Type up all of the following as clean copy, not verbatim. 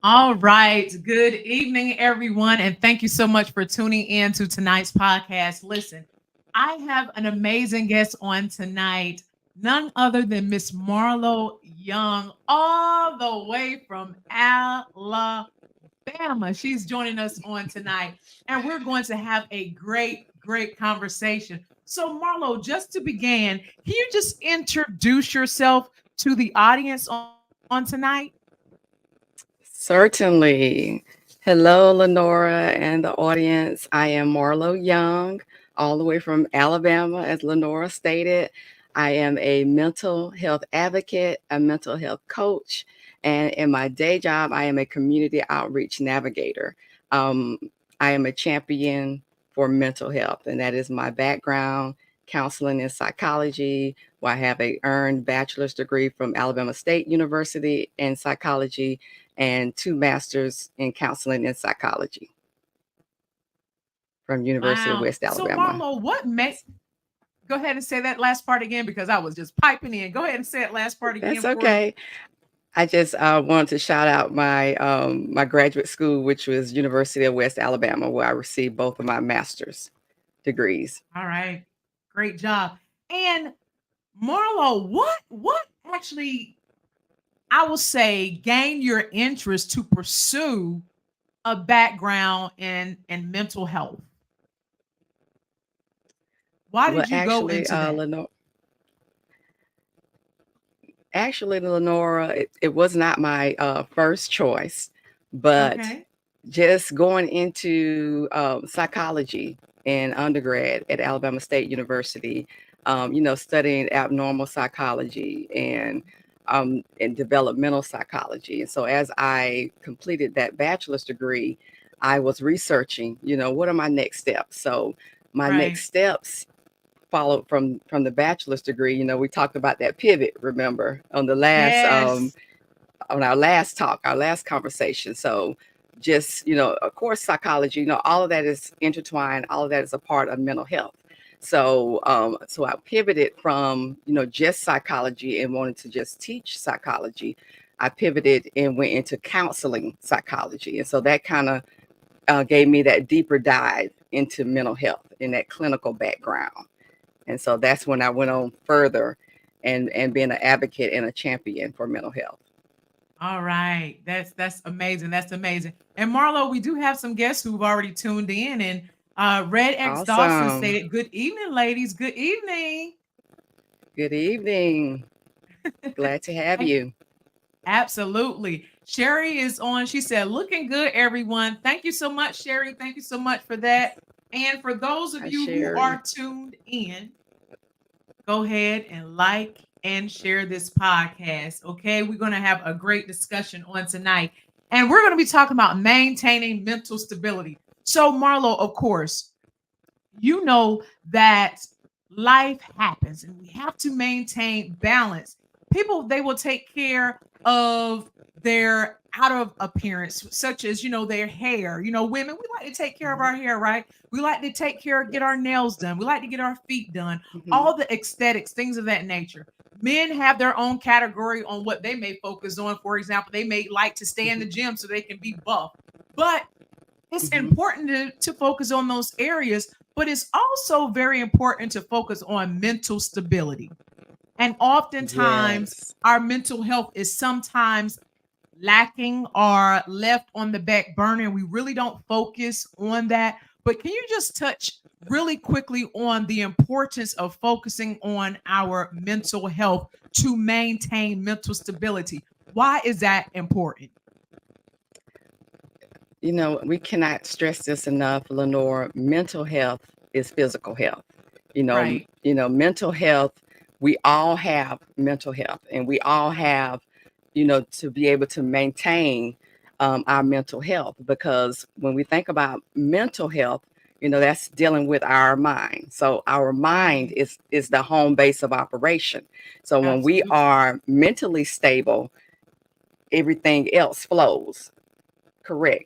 All right. Good evening, everyone. And thank you so much for tuning in to tonight's podcast. Listen, I have an amazing guest on tonight, none other than Miss Marlo Young, all the way from Alabama. She's joining us on tonight, and we're going to have a great conversation. So, Marlo, just to begin, can you just introduce yourself to the audience on tonight? Certainly. Hello, Lenora and the audience. I am Marlo Young, all the way from Alabama, as Lenora stated. I am a mental health advocate, a mental health coach, and in my day job, I am a community outreach navigator. Um, I am a champion for mental health, and that is my background, counseling and psychology, where I have a earned bachelor's degree from Alabama State University in psychology and two masters in counseling and psychology from University of Wow. West So, Alabama. Marlo, what makes go ahead and say that last part again because I was just piping in. Go ahead and say that last part That's again for me. okay. I just wanted to shout out my graduate school, which was University of West Alabama, where I received both of my master's degrees. All right. Great job. And Marlo, what actually I will say gained your interest to pursue a background in mental health? Why Well, did you go into that? actually, Lenora, it was not my first choice, but Okay. just going into psychology in undergrad at Alabama State University, studying abnormal psychology and developmental psychology. And so as I completed that bachelor's degree, I was researching, what are my next steps? So my next Right. steps followed from the bachelor's degree. We talked about that pivot, remember, on the last Yes. on our last talk, our last conversation. So just, of course, psychology, all of that is intertwined. All of that is a part of mental health. So I pivoted from, just psychology and wanted to just teach psychology. I pivoted and went into counseling psychology. And so that kind of gave me that deeper dive into mental health and that clinical background. And so that's when I went on further and being an advocate and a champion for mental health. All right. That's amazing. That's amazing. And Marlo, we do have some guests who've already tuned in and Red X Dawson Awesome. stated, "Good evening, ladies. Good evening." Good evening. Glad to have Hey, you. absolutely. Sherry is on. She said, "Looking good, everyone." Thank you so much, Sherry. Thank you so much for that. And for those of Hi, you who Sherry. are tuned in, go ahead and like and share this podcast. Okay. We're going to have a great discussion on tonight. And we're going to be talking about maintaining mental stability. So, Marlo, of course, you know that life happens and we have to maintain balance. People, they will take care of their outer appearance, such as, their hair. Women, we like to take care of Mhm, our hair, right? We like to take care, get our yes. nails done. We like to get our feet done, Mhm, all the aesthetics, things of that nature. Men have their own category on what they may focus on. For example, they may like to stay in mhm, the gym so they can be buff. But it's mhm. important to focus on those areas, but it's also very important to focus on mental stability. And oftentimes, Yes. our mental health is sometimes lacking or left on the back burner, and we really don't focus on that. But can you just touch really quickly on the importance of focusing on our mental health to maintain mental stability? Why is that important? We cannot stress this enough, Lenore. Mental health is physical health. Right. Mental health, we all have mental health and we all have, to be able to maintain our mental health because when we think about mental health, that's dealing with our mind. So our mind Right. is the home base of operation. So when we Absolutely. are mentally stable, everything else flows. Correct.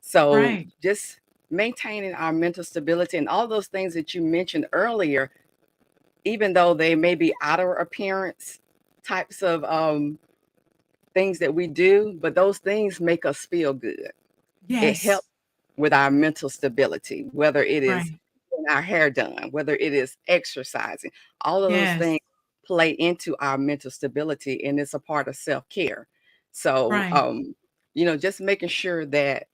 So Right. just maintaining our mental stability and all those things that you mentioned earlier, even though they may be outer appearance types of things that we do, but those things make us feel good. It Yes. helps with our mental stability, whether it is Right. getting our hair done, whether it is exercising. All of those Yes. things play into our mental stability, and it's a part of self-care. So, Right. just making sure that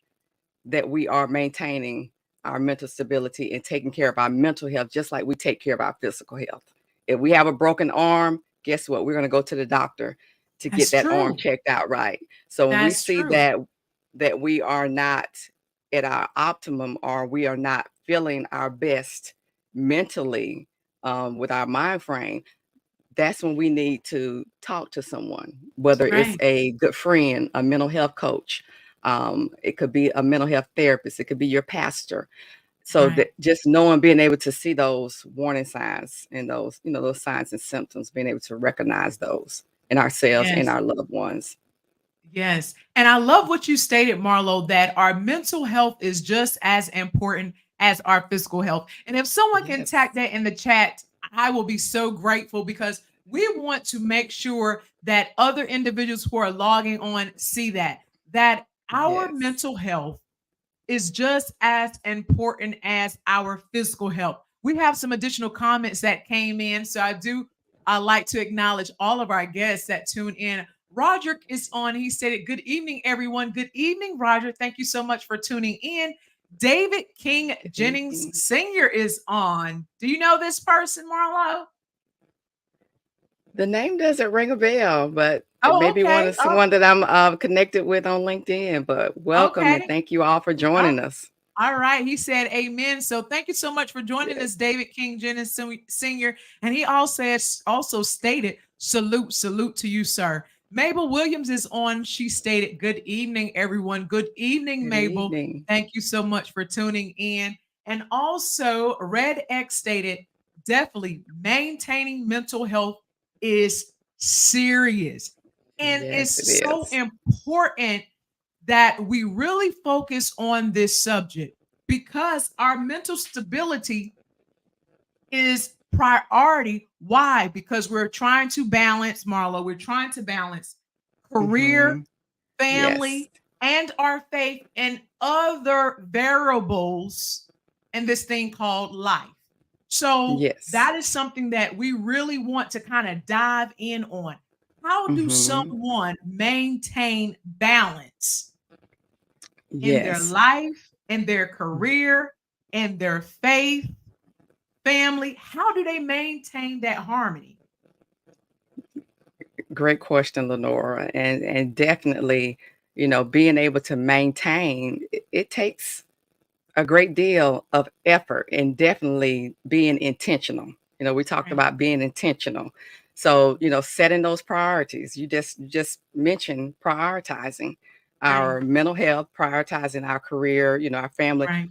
we are maintaining our mental stability and taking care of our mental health, just like we take care of our physical health. If we have a broken arm, guess what? We're going to go to the doctor to get That's that arm true. checked out right. So when we That's see true. that we are not at our optimum, or we are not feeling our best mentally, with our mind frame, that's when we need to talk to someone, whether it's Right. a good friend, a mental health coach. It could be a mental health therapist. It could be your pastor. So Right. that just knowing, being able to see those warning signs and those, those signs and symptoms, being able to recognize those in ourselves and Yes. our loved ones. Yes. And I love what you stated, Marlo, that our mental health is just as important as our physical health. And if someone can Yes. tag that in the chat, I will be so grateful because we want to make sure that other individuals who are logging on see that our Yes. mental health is just as important as our physical health. We have some additional comments that came in. So I like to acknowledge all of our guests that tune in. Roger is on. He said, "Good evening, everyone. Good evening, Roger. Thank you so much for tuning in." David King Good Jennings evening. Sr. is on. Do you know this person, Marlo? The name doesn't ring a bell, but it may Oh, be one okay. of Oh, someone that I'm connected with on LinkedIn. But welcome, and okay. thank you all for Oh, joining us. all right. He said amen. So thank you so much for joining Yes. us, David King Jennings Sr. And he also stated, salute, salute to you, sir. Mabel Williams is on. She stated, good evening, everyone. Good evening, Good Mabel. evening. Thank you so much for tuning in. And also, Red X stated, definitely maintaining mental health is serious. And Yes, it it's so is. important that we really focus on this subject because our mental stability is priority. Why? Because we're trying to balance, Marlo, we're trying to balance career, Hmm. Yes. family, and our faith and other variables in this thing called life. So Yes. that is something that we really want to kind of dive in on. How do Hmm. someone maintain balance in their Yes. life, in their career, in their faith, family? How do they maintain that harmony? Great question, Lenora. And definitely, being able to maintain, it takes a great deal of effort, and definitely being intentional. We talked Right, about being intentional. So, setting those priorities. You just mentioned prioritizing right, our mental health, prioritizing our career, our family. right,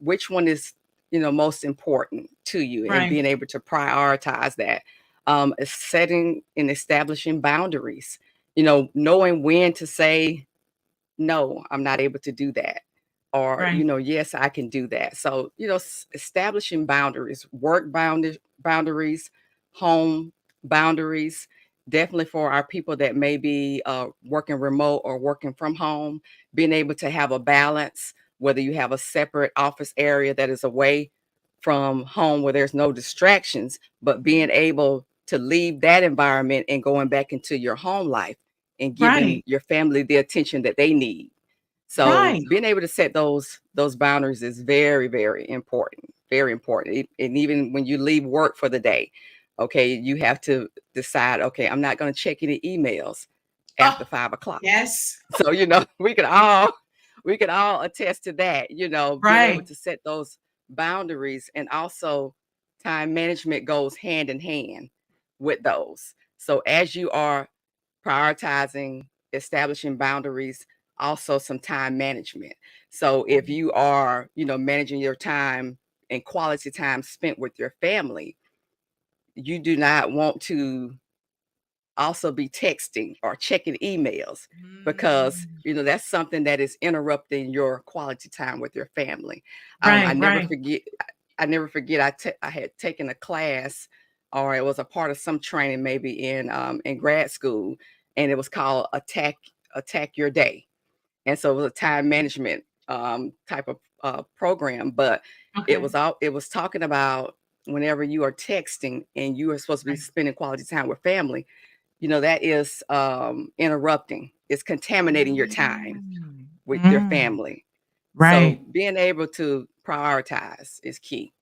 Which one is, most important to you, and right, being able to prioritize that. Is setting and establishing boundaries, knowing when to say no, I'm not able to do that. Or, right, yes, I can do that. So, establishing boundaries, boundaries, home boundaries, definitely for our people that may be working remote or working from home, being able to have a balance, whether you have a separate office area that is away from home where there's no distractions, but being able to leave that environment and going back into your home life and giving right, your family the attention that they need. So right. being able to set those boundaries is very, very important. Very important. And even when you leave work for the day, okay, you have to decide, okay, I'm not going to check any emails Oh, after 5 o'clock. yes. So, we could all attest to that, being able Right, to set those boundaries, and also time management goes hand in hand with those. So as you are prioritizing, establishing boundaries, also some time management. So if you are, managing your time and quality time spent with your family, you do not want to also be texting or checking emails, because Mm, that's something that is interrupting your quality time with your family. I right, never right, forget. I never forget. I had taken a class, or it was a part of some training, maybe in grad school, and it was called Attack Your Day. And so it was a time management type of program, but Okay. it was talking about whenever you are texting and you are supposed to be Right. spending quality time with family, that is interrupting, it's contaminating your time Mm. with your Mm. family. So Right. being able to prioritize is key.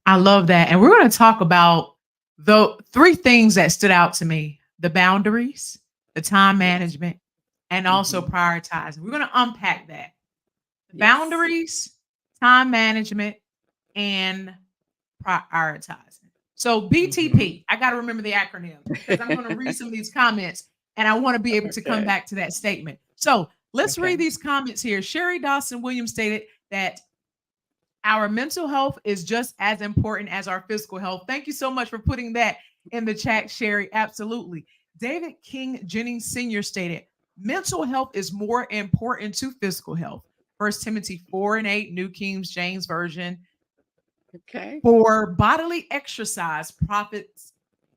I love that. And we're going to talk about the three things that stood out to me: the boundaries, the time Yes. management, and also Hmm. prioritizing. We're going to unpack that: the Yes. boundaries, time management, and prioritizing. So, Hmm. BTP, I got to remember the acronyms because I'm going to read some of these comments and I want to be able to come Okay. back to that statement. So, let's read Okay. these comments here. Sherry Dawson Williams stated that our mental health is just as important as our physical health. Thank you so much for putting that in the chat, Sherry. Absolutely. David King Jennings Sr. stated, mental health is more important to physical health. First Timothy 4:8, New King James Version. Okay. For bodily exercise profits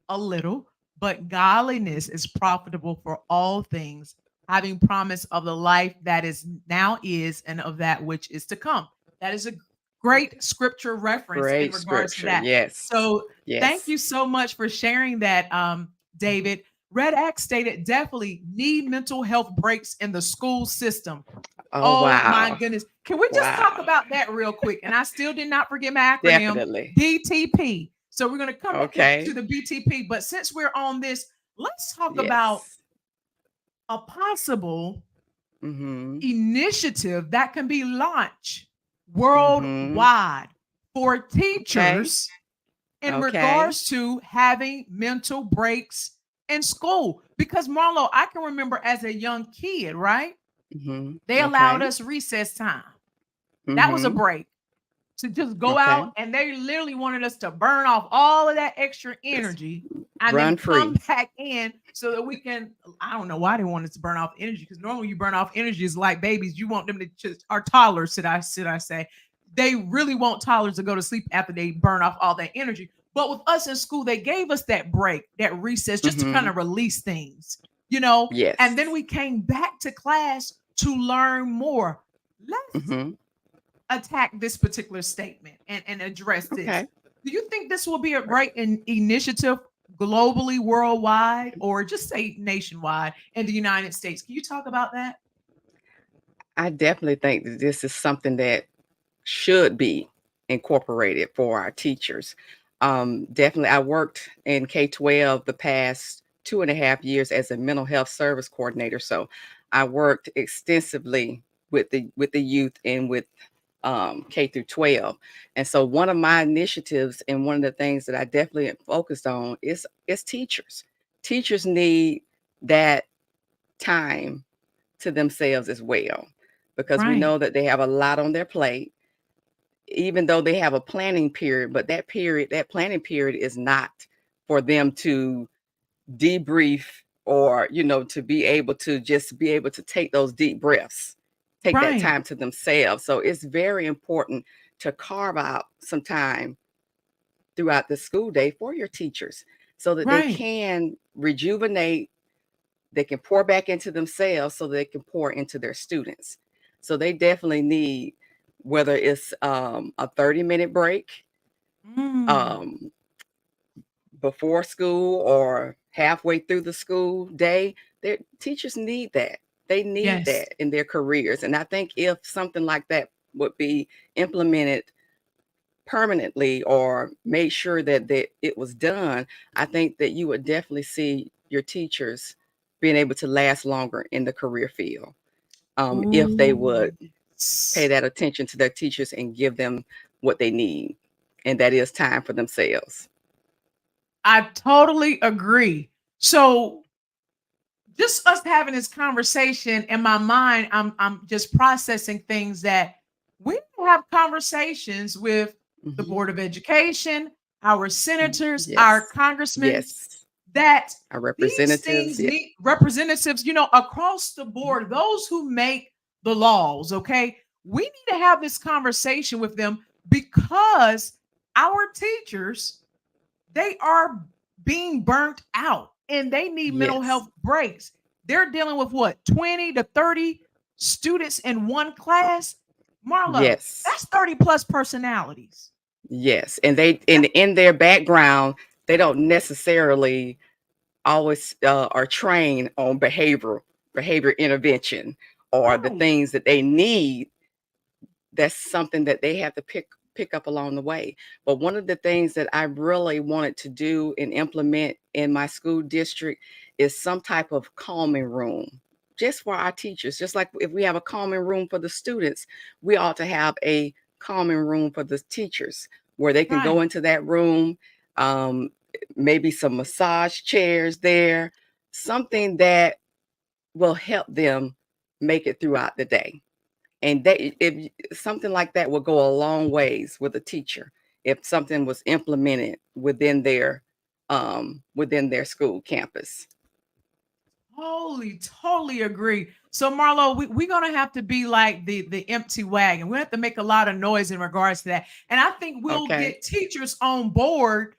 a little, but godliness is profitable for all things, having promise of the life that is now is and of that which is to come. That is a great scripture reference in Great regards to scripture. that. Yes. So thank Yes. you so much for sharing that, David. Red Axe stated definitely need mental health breaks in the school system. Oh, Oh my wow. goodness. Can we just talk Wow. about that real quick? And I still did not forget my acronym, Definitely. BTP. So we're going to come back to Okay. the BTP. But since we're on this, let's talk about Yes. a possible Mhm. initiative that can be launched Mhm. worldwide for Okay. teachers in Okay. regards to having mental breaks in school. Because Marlo, I can remember as a young kid, right? Mhm. They allowed Okay. us recess time. That was a Mhm. break to just go out, Okay. and they literally wanted us to burn off all of that extra Just energy and then run come free. back in so that we can. I don't know why they want us to burn off energy, because normally you burn off energy is like babies. You want them to just, or toddlers, should I say. They really want toddlers to go to sleep after they burn off all that energy. But with us in school, they gave us that break, that recess, just to kind Mhm. of release things. And then Yes. we came back to class to learn more. Let's Mhm. attack this particular statement and address this. Okay. Do you think this will be a great initiative globally, worldwide, or just say nationwide in the United States? Can you talk about that? I definitely think that this is something that should be incorporated for our teachers. Definitely, I worked in K-12 the past 2.5 years as a mental health service coordinator. So I worked extensively with the youth and with K through 12. And so one of my initiatives and one of the things that I definitely focused on is teachers. Teachers need that time to themselves as well, because we Right, know that they have a lot on their plate, even though they have a planning period, but that planning period is not for them to debrief, or to be able to just be able to take those deep breaths, take that right, time to themselves. So it's very important to carve out some time throughout the school day for your teachers so that they right, can rejuvenate, they can pour back into themselves so they can pour into their students. So they definitely need, whether it's a 30-minute break mm, um, before school or halfway through the school day, their teachers need that. They need yes. that in their careers. And I think if something like that would be implemented permanently or made sure that it was done, I think that you would definitely see your teachers being able to last longer in the career field, if they Ooh. would pay that attention to their teachers and give them what they need, and that is time for themselves. I totally agree. So just us having this conversation in my mind, I'm just processing things that we have conversations with the Hmm. Board of Education, our senators, our Yes. congressmen, Yes. that Our these representatives. things Yeah. need representatives, across the board, those who make the laws, okay? We need to have this conversation with them because our teachers, they are being burnt out. and they need mental Yes. health breaks. They're dealing with what, 20 to 30 students in one class? Marlo, Yes. that's 30 plus personalities. Yes. And they in their background, they don't necessarily always are trained on behavior intervention or the Right, things that they need. That's something that they have to pick up along the way. But one of the things that I really wanted to do and implement in my school district is some type of calming room just for our teachers. Just like if we have a calming room for the students, we ought to have a calming room for the teachers where they can go right. into that room, um, maybe some massage chairs there, something that will help them make it throughout the day. And they, if something like that would go a long ways with a teacher if something was implemented within their school campus. Totally agree. So Marlo, we're gonna have to be like the empty wagon. We have to make a lot of noise in regards to that. And I think we'll Okay. get teachers on board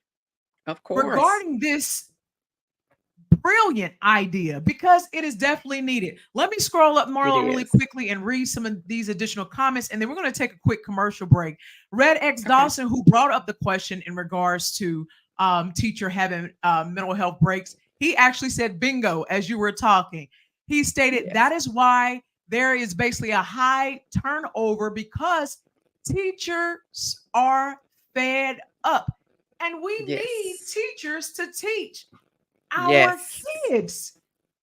Of course. regarding this brilliant idea because it is definitely needed. Let me scroll up It Marlo really is. quickly and read some of these additional comments, and then we're going to take a quick commercial break. Red X Okay. Dawson, who brought up the question in regards to teacher having mental health breaks, he actually said bingo as you were talking. He stated Yes. that is why there is basically a high turnover because teachers are fed up. And we need Yes. teachers to teach our Yes. kids.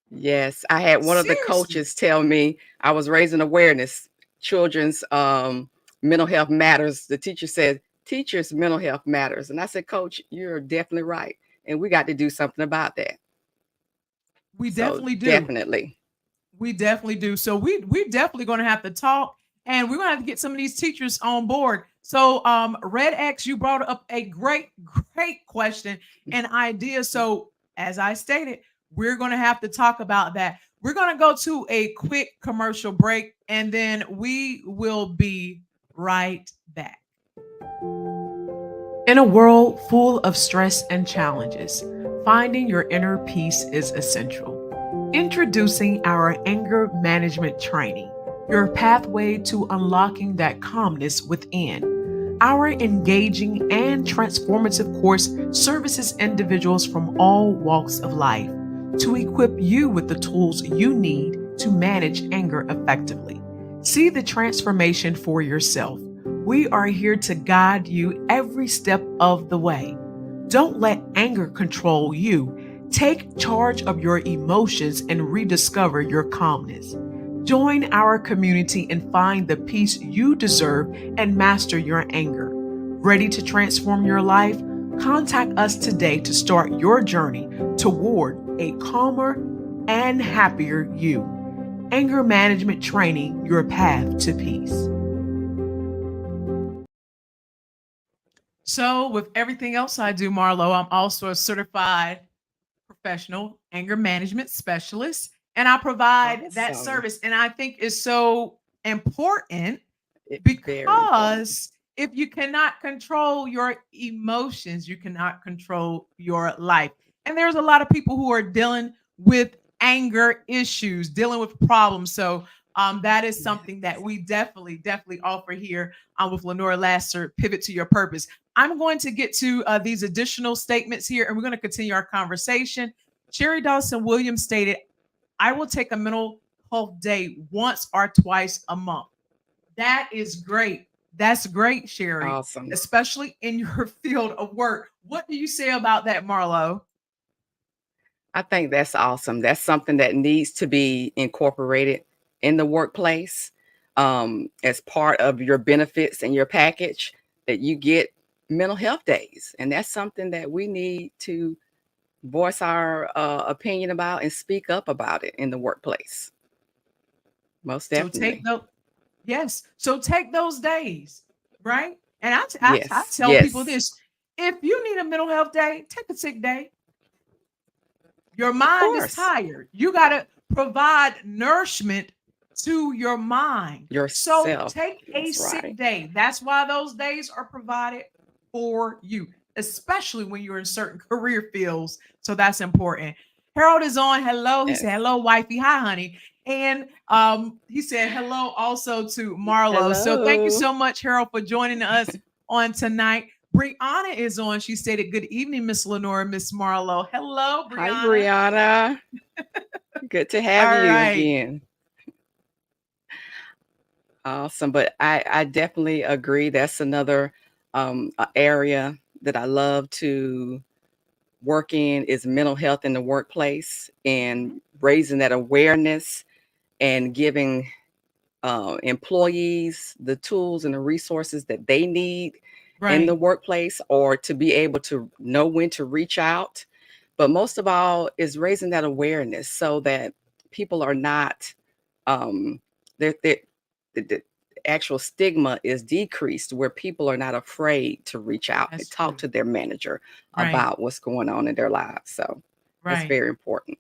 Yes. I had one of the Seriously. coaches tell me I was raising awareness, children's mental health matters. The teacher said, teachers' mental health matters. And I said, Coach, you're definitely right. And we got to do something about that. We So definitely do. definitely. We definitely do. So we definitely going to have to talk, and we're going to have to get some of these teachers on board. So Red X, you brought up a great question and idea. So as I stated, we're going to have to talk about that. We're going to go to a quick commercial break, and then we will be right back. In a world full of stress and challenges, finding your inner peace is essential. Introducing our anger management training, your pathway to unlocking that calmness within. Our engaging and transformative course services individuals from all walks of life to equip you with the tools you need to manage anger effectively. See the transformation for yourself. We are here to guide you every step of the way. Don't let anger control you. Take charge of your emotions and rediscover your calmness. Join our community and find the peace you deserve and master your anger. Ready to transform your life? Contact us today to start your journey toward a calmer and happier you. Anger management training, your path to peace. So, with everything else I do, Marlo, I'm also a certified professional anger management specialist, and I provide that Awesome. service. And I think is so important Very important. because if you cannot control your emotions, you cannot control your life. And there's a lot of people who are dealing with anger issues, dealing with problems. So that is something that Yes. we definitely offer here with Lenora Lassiter, Pivot to Your Purpose. I'm going to get to these additional statements here, and we're going to continue our conversation. Sherry Dawson Williams stated, I will take a mental health day once or twice a month. That is great. That's great, Sherry, Awesome. especially in your field of work. What do you say about that, Marlo? I think that's awesome. That's something that needs to be incorporated in the workplace as part of your benefits and your package that you get mental health days. And that's something that we need to voice our opinion about and speak up about it in the workplace. Most So take definitely. those, yes. So take those days, right? And I Yes. tell people Yes. this: if you need a mental health day, take a sick day. Your Of mind is course. tired. You got to provide nourishment to your mind. So Yourself. take a That's sick right. day. That's why those days are provided for you, especially when you're in certain career fields. So that's important. Harold is on. Hello. He said, Yes. hello, wifey. Hi, honey. And he said hello also to Marlo. So thank you Hello. so much, Harold, for joining us on tonight. Brianna is on. She stated, good evening, Miss Lenora, Miss Marlo. Hello, Hi, Brianna. Brianna. Good to have All you right. again. Awesome. But I definitely agree. That's another area that I love to work in is mental health in the workplace and Mhm. raising that awareness and giving employees the tools and the resources that they need in the Right. workplace or to be able to know when to reach out. But most of all is raising that awareness so that people are not um, they're, the actual stigma is decreased where people are not afraid to reach out and That's talk true. to their manager Right. about what's going on in their lives. So that's Right. very important.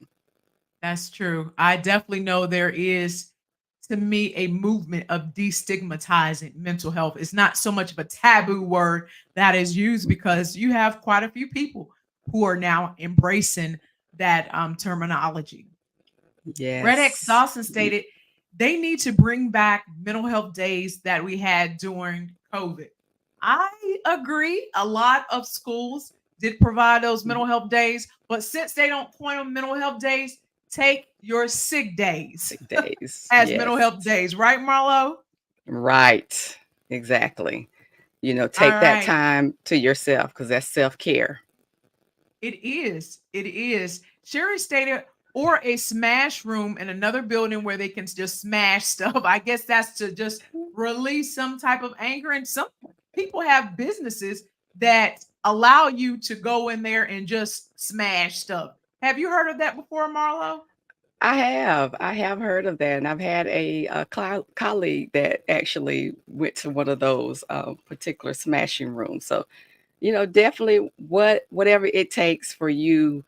That's true. I definitely know there is, to me, a movement of destigmatizing mental health. It's not so much of a taboo word that is used because you have quite a few people who are now embracing that terminology. Red X Yes. Dawson stated they need to bring back mental health days that we had during COVID. I agree. A lot of schools did provide those mental health days, but since they don't point them mental health days, take your sick days Sick days. as mental Yes. health days, right, Marlo? Right. Exactly. All Take that right. time to yourself because that's self-care. It is. It is. Sherry stated, or a smash room in another building where they can just smash stuff. I guess that's to just release some type of anger. And some people have businesses that allow you to go in there and just smash stuff. Have you heard of that before, Marlo? I have. I have heard of that, and I've had a colleague that actually went to one of those particular smashing rooms. So, definitely whatever it takes for you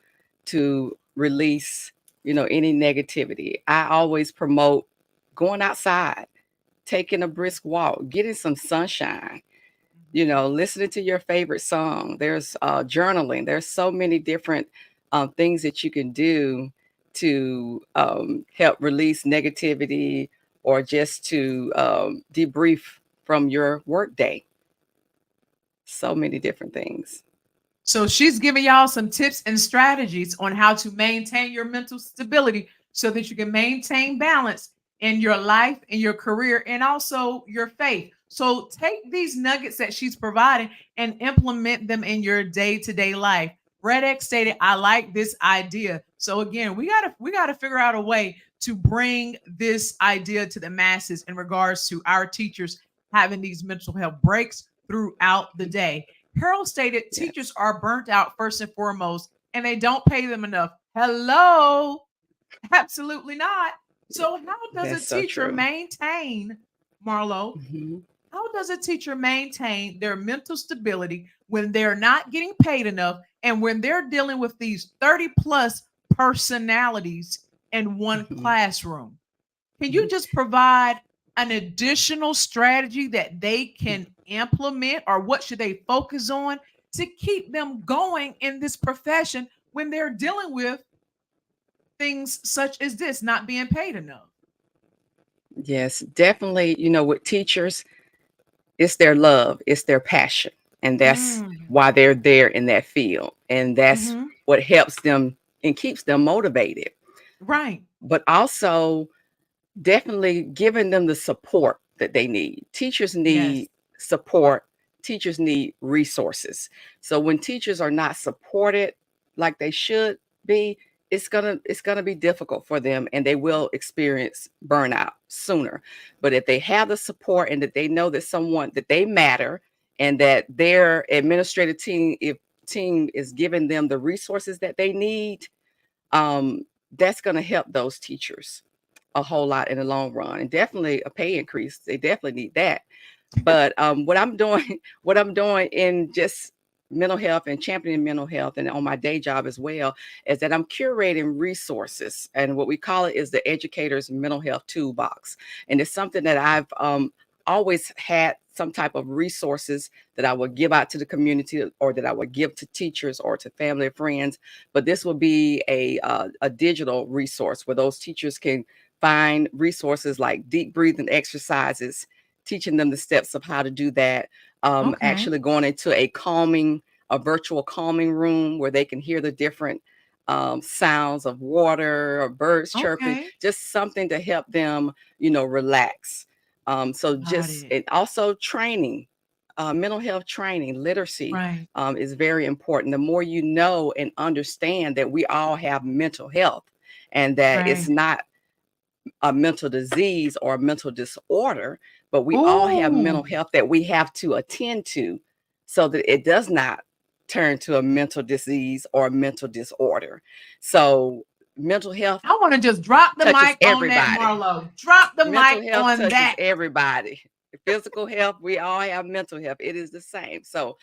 to release, any negativity. I always promote going outside, taking a brisk walk, getting some sunshine, listening to your favorite song. There's journaling. There's so many different things that you can do to help release negativity or just to debrief from your work day. So many different things. So she's giving y'all some tips and strategies on how to maintain your mental stability so that you can maintain balance in your life, in your career, and also your faith. So take these nuggets that she's providing and implement them in your day-to-day life. Red X stated, I like this idea. So again, we gotta figure out a way to bring this idea to the masses in regards to our teachers having these mental health breaks throughout the day. Harold stated teachers Yes. are burnt out first and foremost, and they don't pay them enough. Hello? Absolutely not. So, how does a That's so teacher true. maintain, Marlo? Hmm. How does a teacher maintain their mental stability when they're not getting paid enough and when they're dealing with these 30 plus personalities in one Hmm. classroom? Can you Hmm. just provide an additional strategy that they can implement, or what should they focus on to keep them going in this profession when they're dealing with things such as this not being paid enough? Yes, definitely. With teachers, it's their love, it's their passion, and that's Mm, why they're there in that field. And that's hmm. what helps them and keeps them motivated. Right. But also, definitely giving them the support that they need. Teachers Yes. need support, teachers need resources. So when teachers are not supported like they should be, it's going to be difficult for them and they will experience burnout sooner. But if they have the support and that they know that someone that they matter and that their administrative team if team is giving them the resources that they need, um, that's going to help those teachers a whole lot in the long run, and definitely a pay increase. They definitely need that. But what I'm doing, what I'm doing in just mental health and championing mental health, and on my day job as well, is that I'm curating resources, and what we call it is the educator's mental health toolbox, and it's something that I've always had some type of resources that I would give out to the community, or that I would give to teachers or to family and friends. But this will be a digital resource where those teachers can find resources like deep breathing exercises, teaching them the steps of how to do that. Okay. Actually going into a virtual calming room where they can hear the different sounds of water or birds chirping, Okay. just something to help them, relax. So Got just, it. and also training, mental health training, literacy Right. is very important. The more you know and understand that we all have mental health, and that it's Right. not a mental disease or a mental disorder, but we all have mental Ooh. health that we have to attend to so that it does not turn to a mental disease or a mental disorder. So mental health I want to just drop the touches mic on that, everybody. Marlo. Drop the Mental mic health on touches that. everybody. Physical health, we all have mental health. It is the same. So,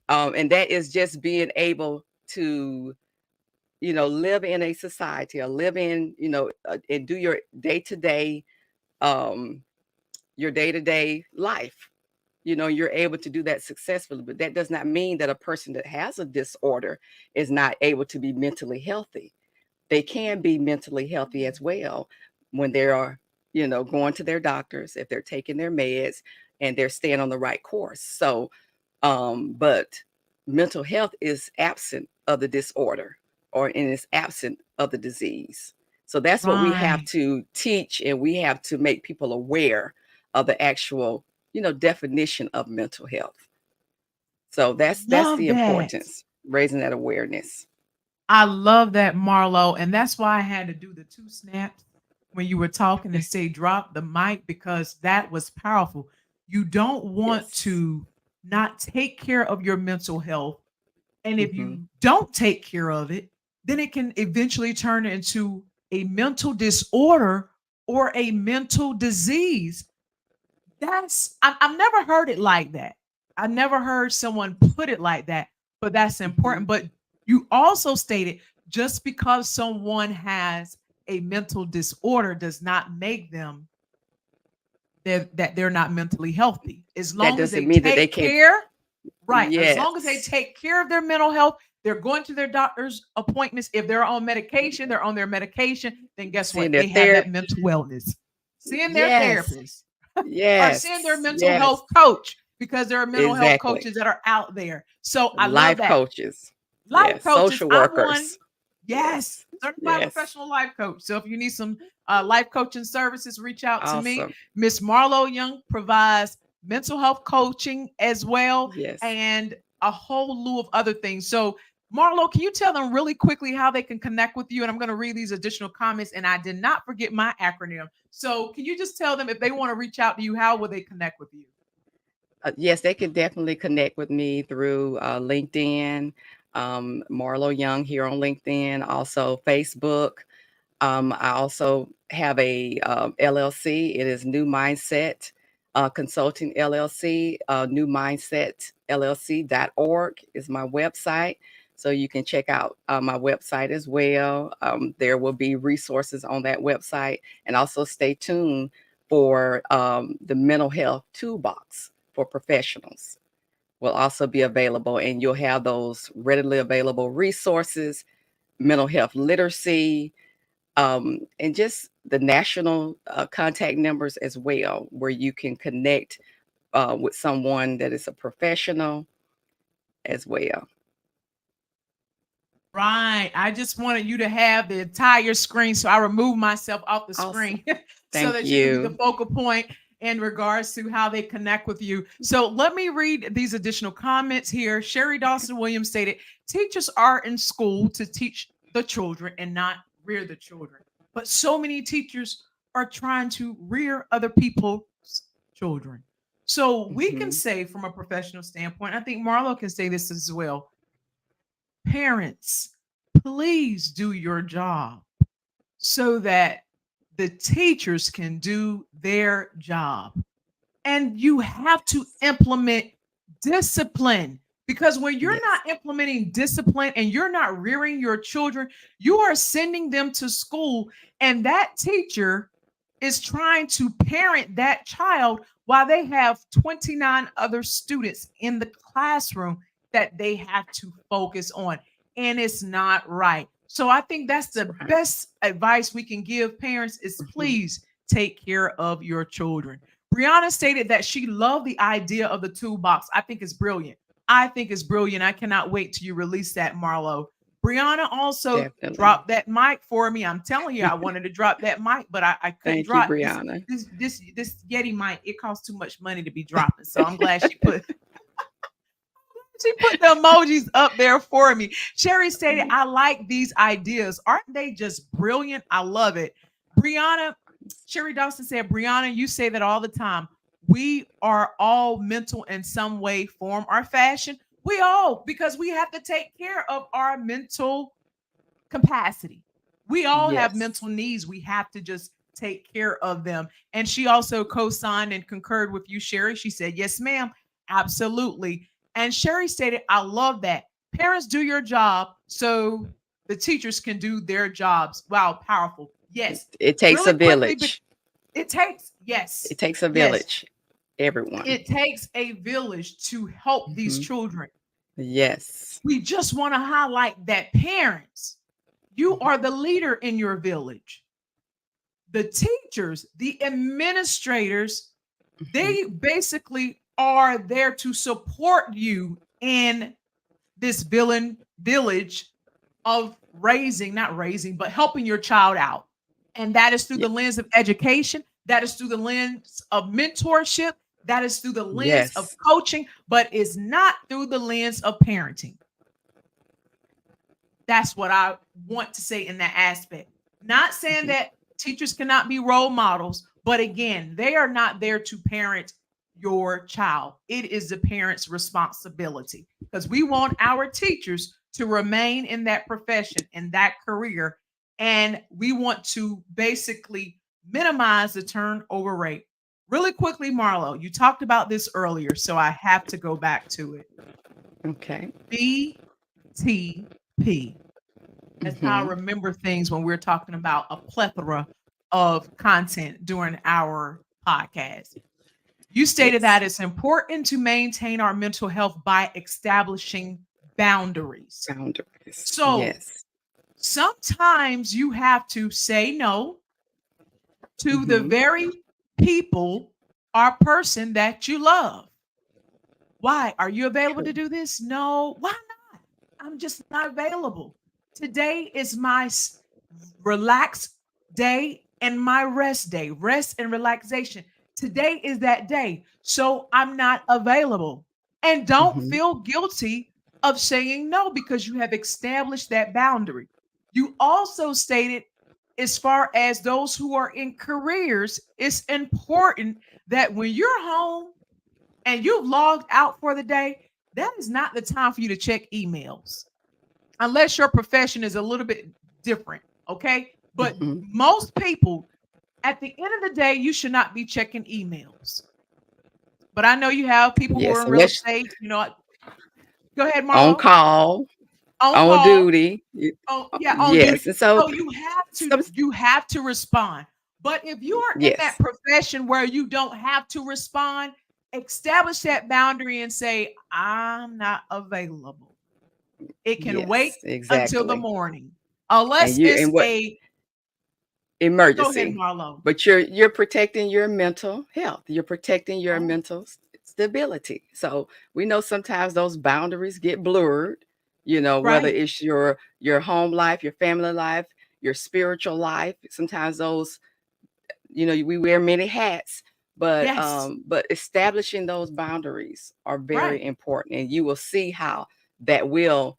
and that is just being able to, live in a society, or live in, and do um, your day to day life. You're able to do that successfully, but that does not mean that a person that has a disorder is not able to be mentally healthy. They can be mentally healthy as well when they are, going to their doctors, if they're taking their meds and they're staying on the right course. So, but mental health is absent of the disorder, or and is absent of the disease. So that's what we have Right. to teach, and we have to make people aware of the actual, definition of mental health. So that's Love the that. importance, raising that awareness. I love that, Marlo. And that's why I had to do the two snaps when you were talking and say drop the mic, because that was powerful. You don't want Yes. to not take care of your mental health. And if Hmm. you don't take care of it, then it can eventually turn into a mental disorder or a mental disease. I've never heard it like that. I never heard someone put it like that, but that's important. Hmm. But you also stated just because someone has a mental disorder does not make them that they're not mentally healthy. As That long as doesn't they mean that they take can't. care, right? As long as they Yes. take care of their mental health, they're going to their doctor's appointments. If they're on medication, they're on their medication. Then guess Seeing what? their They have that therapist. mental wellness. Seeing their Yes. therapist or seeing their Yes. mental Yes. health coach, because there are mental health Exactly. coaches that are out there. So I love Life that. coaches. Life Yes. coaches, Social I'm one. workers. Yes, Yes. certified Yes. professional life coach. So if you need some life coaching services, reach out to me. Awesome. Miss Marlo Young provides mental health coaching as well, Yes. and a whole slew of other things. So Marlo, can you tell them really quickly how they can connect with you? And I'm going to read these additional comments. And I did not forget my acronym. So can you just tell them, if they want to reach out to you, how will they connect with you? Yes, they can definitely connect with me through LinkedIn, Marlo Young here on LinkedIn, also Facebook. I also have a LLC. It is New Mindset Consulting LLC. New Mindset LLC.org is my website. So you can check out my website as well. There will be resources on that website. And also stay tuned for the mental health toolbox for professionals will also be available. And you'll have those readily available resources, mental health literacy, and just the national contact numbers as well, where you can connect with someone that is a professional as well. Right. I just wanted you to have the entire screen. So I removed myself off the Awesome. screen so Thank that you could be the you. focal point in regards to how they connect with you. So let me read these additional comments here. Sherry Dawson Williams stated, teachers are in school to teach the children and not rear the children. But so many teachers are trying to rear other people's children. So we can Hmm. say, from a professional standpoint, I think Marlo can say this as well, parents, please do your job so that the teachers can do their job. And you have to implement discipline, because when you're Yes. not implementing discipline and you're not rearing your children, you are sending them to school, and that teacher is trying to parent that child while they have 29 other students in the classroom that they have to focus on. And it's not right. So I think that's That's the right. best advice we can give parents is Mhm. please take care of your children. Brianna stated that she loved the idea of the toolbox. I think it's brilliant. I think it's brilliant. I cannot wait till you release that, Marlo. Brianna also Definitely. dropped that mic for me. I'm telling you, I wanted to drop that mic, but I couldn't Thank you, drop this Brianna. this Yeti mic. It costs too much money to be dropping. So I'm glad she put the emojis up there for me. Sherry stated, I like these ideas. Aren't they just brilliant? I love it. Brianna, Sherry Dawson said, Brianna, you say that all the time. We are all mental in some way, form, or fashion. We all, because we have to take care of our mental capacity. We all have Yes. mental needs. We have to just take care of them. And she also co signed and concurred with you, Sherry. She said, yes, ma'am. Absolutely. And Sherry stated, I love that. Parents do your job so the teachers can do their jobs. Wow, powerful. Yes. It takes Really a quickly, village. it takes, yes, It takes a yes, village. Everyone. it takes a village to help these Hmm. children. Yes. We just want to highlight that parents, you Mhm. are the leader in your village. The teachers, the administrators, Mhm. they basically are there to support you in this villain village of raising, not raising, but helping your child out. And that is through Ye- the lens of education, that is through the lens of mentorship, that is through the lens of Yes. coaching, but is not through the lens of parenting. That's what I want to say in that aspect. Not saying Mhm. that teachers cannot be role models, but again, they are not there to parent your child. It is the parent's responsibility because we want our teachers to remain in that profession, in that career, and we want to basically minimize the turnover rate. Really quickly, Marlo, you talked about this earlier, so I have to go back to it. Okay. BTP. That's how I Hmm. remember things when we're talking about a plethora of content during our podcast. You stated Yes. that it's important to maintain our mental health by establishing boundaries. Boundaries. So Yes. sometimes you have to say no to the Hmm. very people or person that you love. Why? Are you available to True. do this? No. Why not? I'm just not available. Today is my relaxed day and my rest day, rest and relaxation. Today is that day. So I'm not available. And don't Hmm. feel guilty of saying no because you have established that boundary. You also stated, as far as those who are in careers, it's important that when you're home and you've logged out for the day, that is not the time for you to check emails unless your profession is a little bit different. Okay. But Hmm. most people, at the end of the day, you should not be checking emails. But I know you have people who are Yes. in real Unless estate. Go ahead, on Marlo. call, On on call. duty. Oh, yeah, on duty. Yes. And so, So some, you have to respond. But if you are in that yes. profession where you don't have to respond, establish that boundary and say, I'm not available. It can wait Yes. until the Exactly. morning. And Unless you it's and what a go ahead, emergency, Marlo. but you're protecting your mental health. You're protecting your Oh, mental stability. So we know sometimes those boundaries get blurred, whether right. it's your home life, your family life, your spiritual life. Sometimes those, we wear many hats, Yes. but establishing those boundaries are very Right. important, and you will see how that will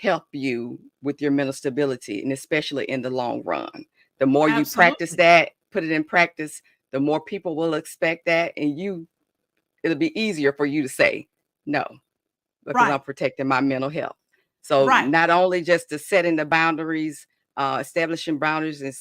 help you with your mental stability, and especially in the long run. The more you practice Absolutely. that, put it in practice, the more people will expect that, and it'll be easier for you to say no, because I'm Right. protecting my mental health. So Right. not only just the setting the boundaries, establishing boundaries, and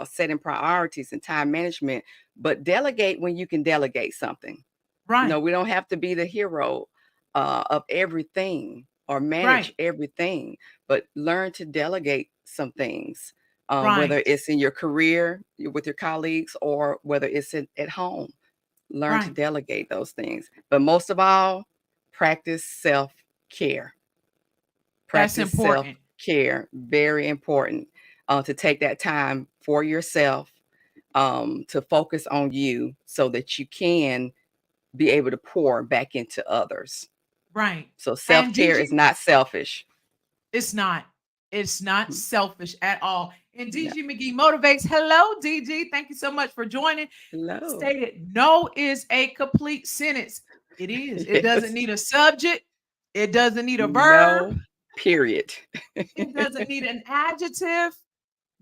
setting priorities and time management, but delegate when you can delegate something. Right. We don't have to be the hero of everything or manage Right. everything, but learn to delegate some things, whether Right. it's in your career with your colleagues or whether it's at home. Learn to Right. delegate those things. But most of all, practice self-care. That's Practice important. self-care. Very important to take that time for yourself, to focus on you so that you can be able to pour back into others. Right. So And self-care is DG, not selfish. it's not. It's not Mhm. selfish at all. And No. DG McGee motivates. Hello, DG. Thank you so much for joining. Hello. Stated no is a complete sentence. It is. It doesn't Yes. need a subject. It doesn't need a verb. No, period. It doesn't need an adjective. That's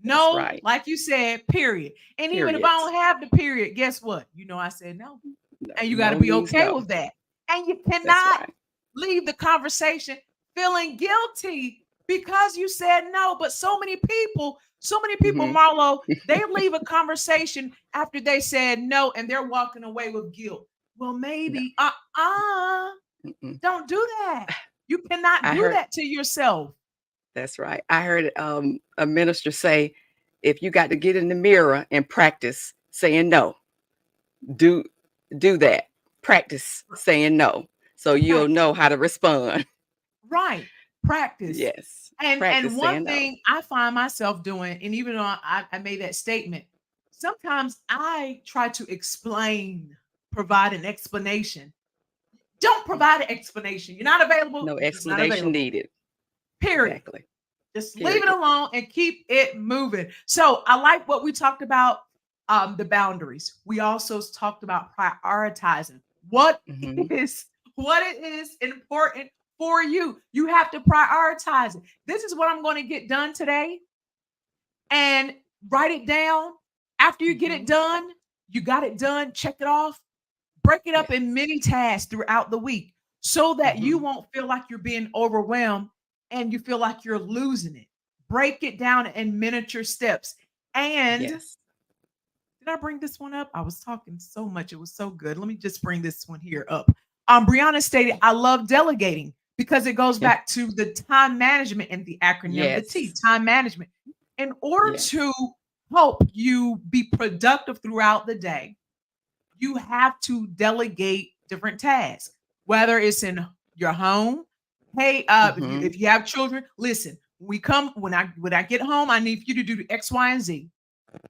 No, right. like you said, period. And even if I Period. don't have the period, guess what? You know, I said no. No, And you got to no be means okay no. with that. And you That's cannot right. leave the conversation feeling guilty because you said no. But so many people, Hmm. Marlo, they leave a conversation after they said no and they're walking away with guilt. Well, No. maybe, Mm-mm. don't do that. You cannot I do heard that to yourself. that's right. I heard a minister say, if you got to get in the mirror and practice saying no, do do that. Practice saying no, so you'll Practice. know how to respond. Right. Practice. Yes, And practice one saying no. thing I find myself doing, and even though I made that statement, sometimes I try to explain, provide an explanation. Don't provide an explanation. You're not available. No You're just not explanation available. needed. Period. Exactly. Just leave it Period. alone and keep it moving. So I like what we talked about, the boundaries. We also talked about prioritizing. What Hmm. is what it is important for you. You have to prioritize it. This is what I'm going to get done today, and write it down. After you get it Hmm. done, you got it done, check it off, break it up in Yes. many tasks throughout the week so that you Hmm. won't feel like you're being overwhelmed and you feel like you're losing it. Break it down in miniature steps. And did Yes. I bring this one up? I was talking so much. It was so good. Let me just bring this one here up. Brianna stated, I love delegating because it goes back to the time management and the acronym, the T, Yes. time management. In order Yes. to help you be productive throughout the day, you have to delegate different tasks, whether it's in your home. Hey, Hmm. if you have children, listen. When I get home, I need you to do X, Y, and Z.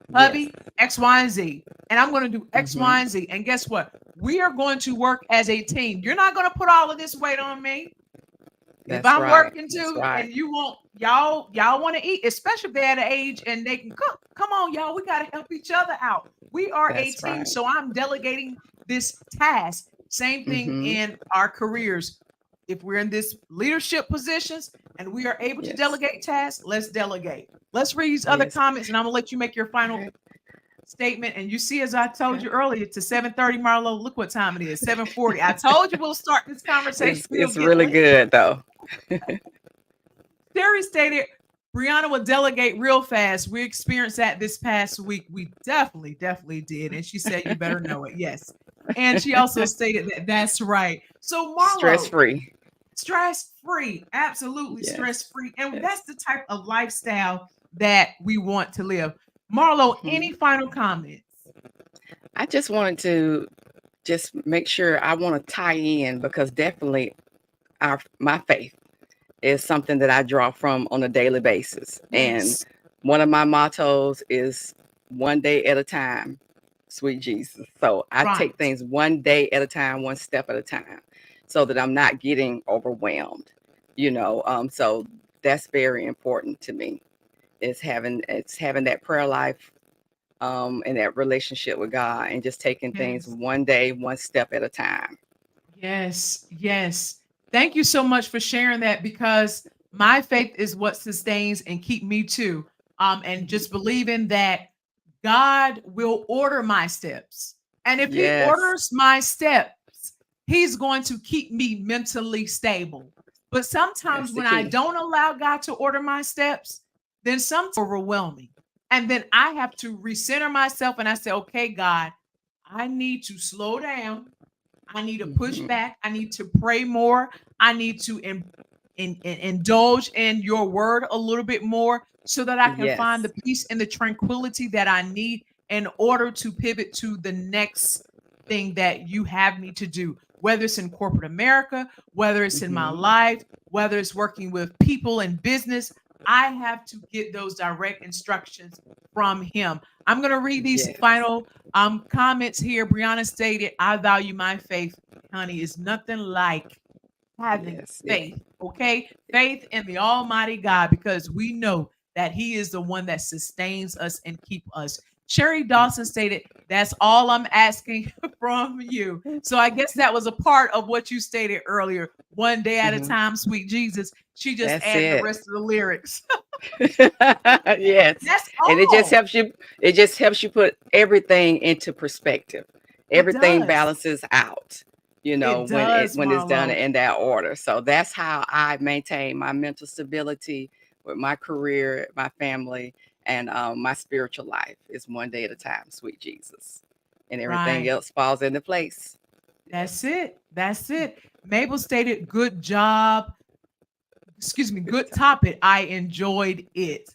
Yes. Hubby, X, Y, and Z, and I'm going to do X, Hmm. Y, and Z. And guess what? We are going to work as a team. You're not going to put all of this weight on me. If That's I'm right. working That's too, right. and you want y'all want to eat, especially if they're at an age and they can cook. Come on, y'all. We got to help each other out. We are a That's team. right. So I'm delegating this task. Same thing Hmm. in our careers. If we're in this leadership positions and we are able to Yes. delegate tasks, let's delegate. Let's read these other Yes. comments, and I'm gonna let you make your final Okay. statement. And you see, as I told Okay. you earlier, to 7:30, Marlo. Look what time it is. 7:40. I told you we'll start this conversation. We'll It's get really lit. good though. Terry stated Brianna will delegate real fast. We experienced that this past week. We definitely did. And she said, you better know it. Yes. And she also stated that that's right. So, Stress Marlo, free. stress free, absolutely Yes. stress free. And Yes. that's the type of lifestyle that we want to live. Marlo, Mhm. any final comments? I just wanted to just make sure I want to tie in because definitely our my faith is something that I draw from on a daily basis. And Yes. one of my mottos is one day at a time, sweet Jesus. So I take Right. things one day at a time, one step at a time, so that I'm not getting overwhelmed. So that's very important to me. It's having that prayer life, and that relationship with God, and just taking things Yes. one day, one step at a time. Yes, yes. Thank you so much for sharing that because my faith is what sustains and keep me too. And Mhm. just believing that God will order my steps. And if he Yes, orders my steps, he's going to keep me mentally stable. But sometimes that's the when I key. don't allow God to order my steps, then sometimes overwhelming. And then I have to recenter myself and I say, okay, God, I need to slow down. I need to push Hmm. back. I need to pray more. I need to indulge in your word a little bit more so that I can find Yes. the peace and the tranquility that I need in order to pivot to the next everything that you have me to do, whether it's in corporate America, whether it's in my Hmm. life, whether it's working with people in business. I have to get those direct instructions from him. I'm going to read these Yes. final comments here. Brianna stated, I value my faith, honey. It's nothing like having Yes. faith, okay? Faith in the Almighty God, because we know that He is the one that sustains us and keep us. Sherry Dawson stated, "That's all I'm asking from you." So I guess that was a part of what you stated earlier. One day at a Hmm. time, sweet Jesus. She just That's added the it. rest of the lyrics. Yes. That's And all. it just helps you put everything into perspective. It Everything does. balances out, It does, when it's done Marlo. in that order. So that's how I maintain my mental stability with my career, my family, and my spiritual life is one day at a time, sweet Jesus. And everything Right. else falls into place. That's Yes. it. That's it. Mabel stated, good job. Excuse me, Good good time. topic. I enjoyed it.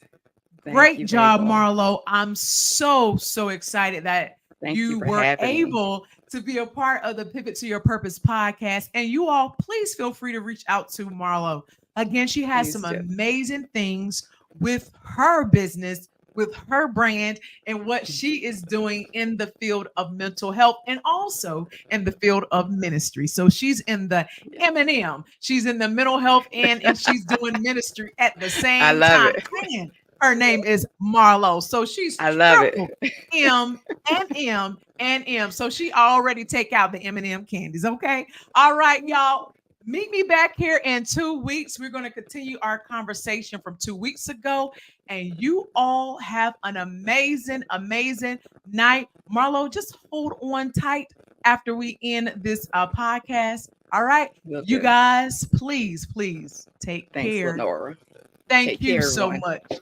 Thank Great you, job, Mabel. Marlo. I'm so excited that Thank you you for were having me. able to be a part of the Pivot to Your Purpose podcast. And you all, please feel free to reach out to Marlo. Again, she has Please some do. amazing things with her business, with her brand, and what she is doing in the field of mental health and also in the field of ministry. So she's in the Yeah. M&M, she's in the mental health and she's doing ministry at the I same love time. it. And her name is Marlo. So she's I love it. triple M and M and M. So she already take out the M&M candies. Okay. All right, y'all. Meet me back here in 2 weeks. We're going to continue our conversation from 2 weeks ago. And you all have an amazing night. Marlo, just hold on tight after we end this podcast. All right. Will You do. guys, please take Thanks, care. Lenora. Thank Take you care, so everyone. much.